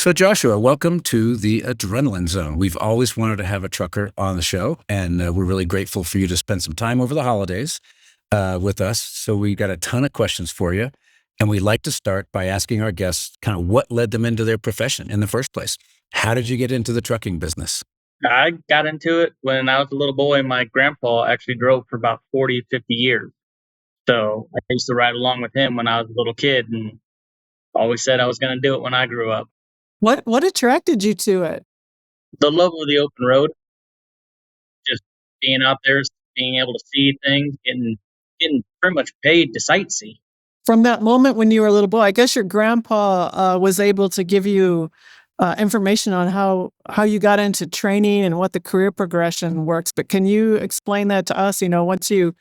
So, Joshua, welcome to the Adrenaline Zone. We've always wanted to have a trucker on the show, and we're really grateful for you to spend some time over the holidays with us. So, we got a ton of questions for you, and we like to start by asking our guests kind of what led them into their profession in the first place. How did you get into the trucking business? I got into it when I was a little boy. My grandpa actually drove for about 40, 50 years. So I used to ride along with him when I was a little kid and always said I was going to do it when I grew up. What attracted you to it? The love of the open road, just being out there, being able to see things, getting pretty much paid to sightsee. From that moment when you were a little boy, I guess your grandpa was able to give you information on how you got into training and what the career progression works. But can you explain that to us? Once you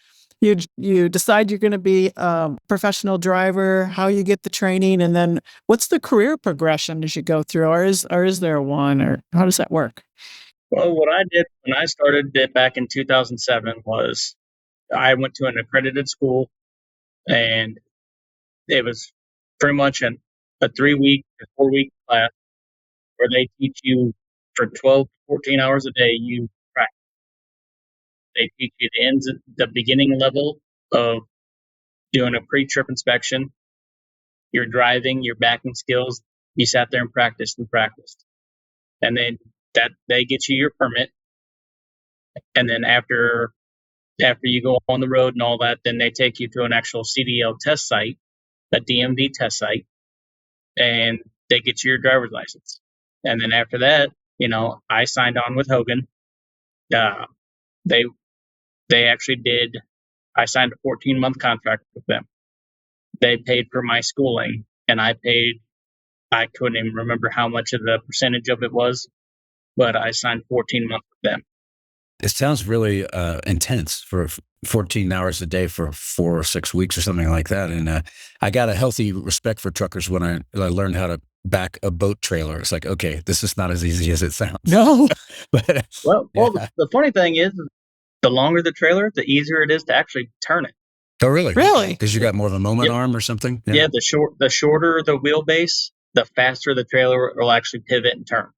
decide you're going to be a professional driver, how you get the training, and then what's the career progression as you go through, or is there one, or how does that work? Well, what I did when I started it back in 2007 was I went to an accredited school, and it was pretty much a 3-week or 4-week class where they teach you for 12 to 14 hours a day. You practice. They teach you the beginning level of doing a pre-trip inspection, your driving, your backing skills. You sat there and practiced. And then that they get you your permit. And then after you go on the road and all that, then they take you to an actual CDL test site, a DMV test site, and they get you your driver's license. And then after that, I signed on with Hogan. They they actually did. I signed a 14-month contract with them. They paid for my schooling, and I couldn't even remember how much of the percentage of it was, but I signed 14 months with them. It sounds really intense for 14 hours a day for 4 or 6 weeks or something like that. And I got a healthy respect for truckers when I learned how to back a boat trailer. It's like, okay, this is not as easy as it sounds. No. But Well, yeah. the funny thing is, the longer the trailer, the easier it is to actually turn it. Oh, really? Really? Because you got more of a moment Yep. arm or something? Yeah, the shorter the wheelbase, the faster the trailer will actually pivot and turn.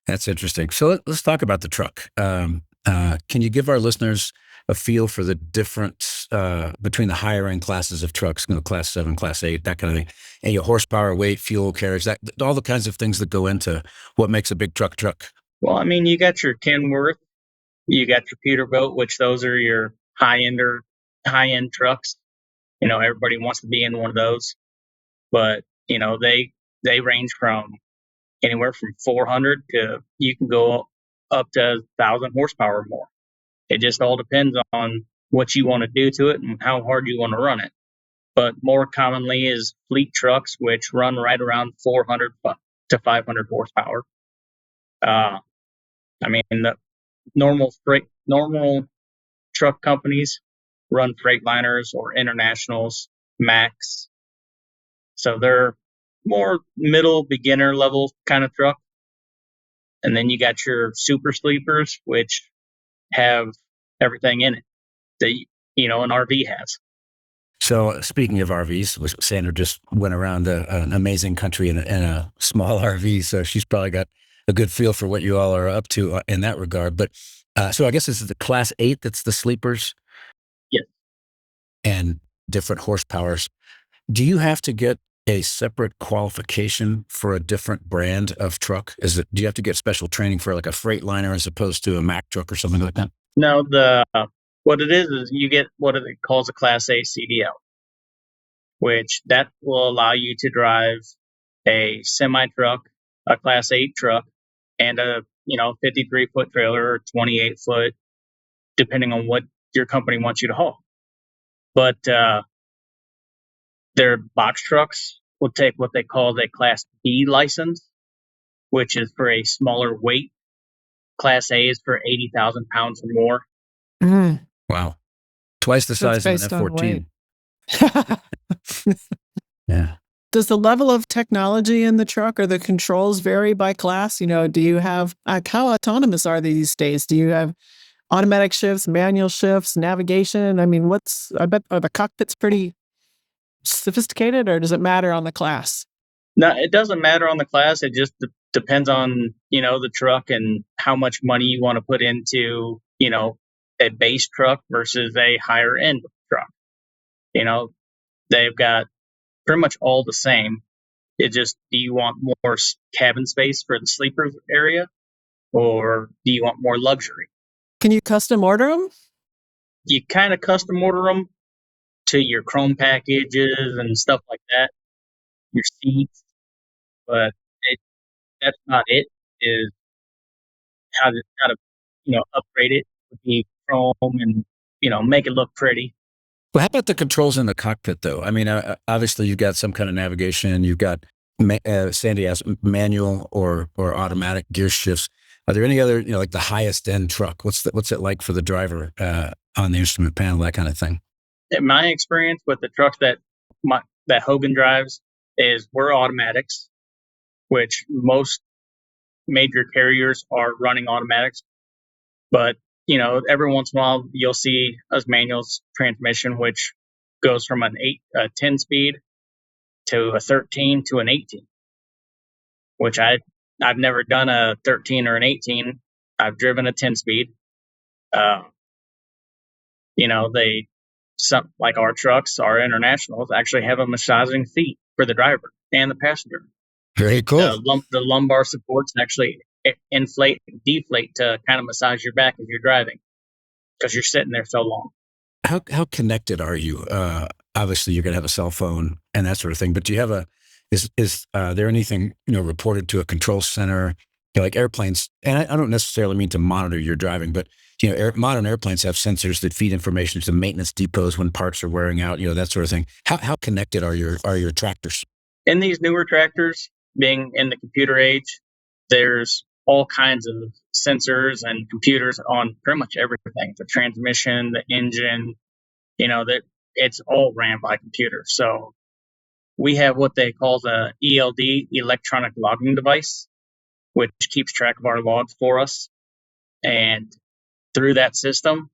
That's interesting. So let's talk about the truck. Can you give our listeners a feel for the difference between the higher end classes of trucks, class 7, class 8, that kind of thing, and your horsepower, weight, fuel carriage, that all the kinds of things that go into what makes a big truck? Well, I mean, you got your Kenworth, you got your Peterbilt, which those are your high end trucks. Everybody wants to be in one of those, but they range from anywhere from 400 to you can go up to 1,000 horsepower or more. It just all depends on what you want to do to it and how hard you want to run it. But more commonly is fleet trucks, which run right around 400 to 500 horsepower. I mean, the normal truck companies run Freightliners or Internationals, Max. So they're more middle beginner level kind of truck. And then you got your super sleepers, which have everything in it that an RV has. So speaking of RVs, Sandra just went around an amazing country in a small RV, so she's probably got a good feel for what you all are up to in that regard. But so I guess this is the class 8 that's the sleepers? Yes. And different horsepowers. Do you have to get a separate qualification for a different brand of truck? Do you have to get special training for like a Freightliner as opposed to a Mack truck or something like that? No, what it is you get what it calls a Class A CDL, which that will allow you to drive a semi truck, a Class 8 truck, and a 53-foot trailer or 28-foot, depending on what your company wants you to haul. But their box trucks will take what they call the Class B license, which is for a smaller weight. Class A is for 80,000 pounds or more. Mm. Wow. Twice the size of an F-14. Yeah. Does the level of technology in the truck or the controls vary by class? Do you have, how autonomous are they these days? Do you have automatic shifts, manual shifts, navigation? I mean, I bet, are the cockpits pretty sophisticated, or does it matter on the class? No, it doesn't matter on the class. It just depends on, the truck and how much money you want to put into, a base truck versus a higher end truck. They've got pretty much all the same. It just, do you want more cabin space for the sleeper area, or do you want more luxury? Can you custom order them? You kind of custom order them to your chrome packages and stuff like that, your seats, but that's not it. Is how to upgrade it would be chrome and make it look pretty. Well, how about the controls in the cockpit, though? I mean, obviously you've got some kind of navigation. You've got Sandy asked manual or automatic gear shifts. Are there any other, like the highest end truck? What's it like for the driver on the instrument panel, that kind of thing? In my experience with the trucks that Hogan drives, is we're automatics, which most major carriers are running automatics. But, every once in a while you'll see a manual transmission, which goes from a 10 speed to a 13 to an 18, which I've never done a 13 or an 18. I've driven a 10 speed. Some like our trucks, our internationals, actually have a massaging seat for the driver and the passenger. Very cool. The lumbar supports actually inflate and deflate to kind of massage your back as you're driving, because you're sitting there so long. How connected are you? Obviously, you're going to have a cell phone and that sort of thing. But do you have is there anything reported to a control center? Like airplanes, and I don't necessarily mean to monitor your driving, but modern airplanes have sensors that feed information to maintenance depots when parts are wearing out, that sort of thing. How connected are your tractors? In these newer tractors, being in the computer age, there's all kinds of sensors and computers on pretty much everything. The transmission, the engine, that it's all ran by computer. So we have what they call the ELD, electronic logging device, which keeps track of our logs for us. And through that system,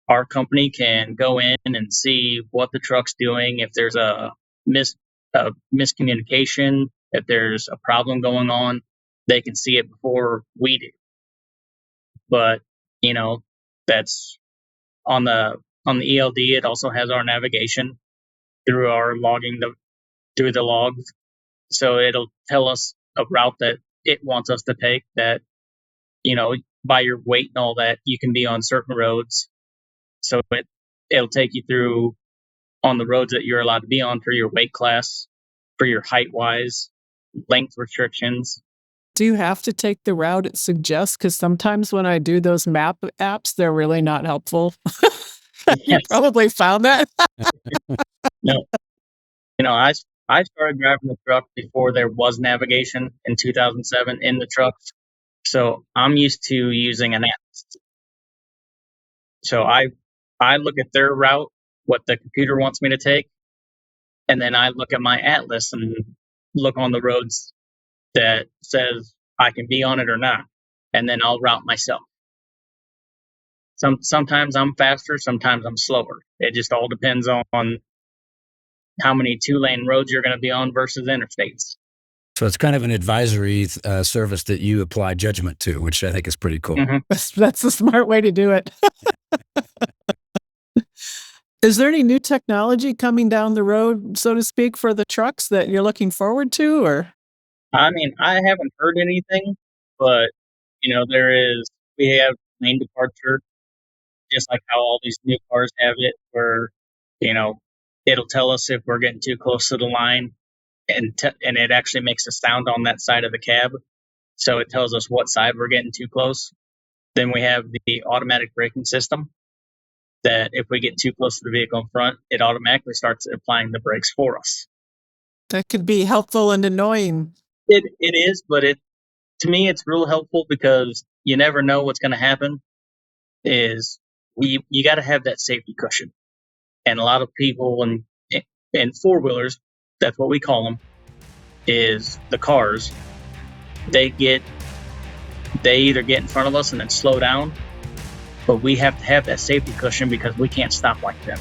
our company can go in and see what the truck's doing. If there's a miscommunication, if there's a problem going on, they can see it before we do. But that's on the ELD. It also has our navigation through our logging through the logs, so it'll tell us a route that it wants us to take. That by your weight and all that, you can be on certain roads. So it'll take you through on the roads that you're allowed to be on for your weight class, for your height wise, length restrictions. Do you have to take the route it suggests? Because sometimes when I do those map apps, they're really not helpful. Yes. You probably found that. No. I started driving the truck before there was navigation in 2007 in the trucks. So I'm used to using an atlas. So I look at their route, what the computer wants me to take, and then I look at my atlas and look on the roads that says I can be on it or not, and then I'll route myself. Sometimes I'm faster, sometimes I'm slower. It just all depends on how many 2-lane roads you're going to be on versus interstates. So it's kind of an advisory service that you apply judgment to, which I think is pretty cool. Mm-hmm. That's the smart way to do it. Is there any new technology coming down the road, so to speak, for the trucks that you're looking forward to? Or I mean, I haven't heard anything, but we have lane departure, just like how all these new cars have it, where it'll tell us if we're getting too close to the line, and it actually makes a sound on that side of the cab, so it tells us what side we're getting too close. Then we have the automatic braking system, that if we get too close to the vehicle in front, it automatically starts applying the brakes for us. that could be helpful and annoying. It is, but to me it's real helpful, because you never know what's going to happen. You got to have that safety cushion, and a lot of people in 4-wheelers, that's what we call them, is the cars. They either get in front of us and then slow down, but we have to have that safety cushion because we can't stop like them.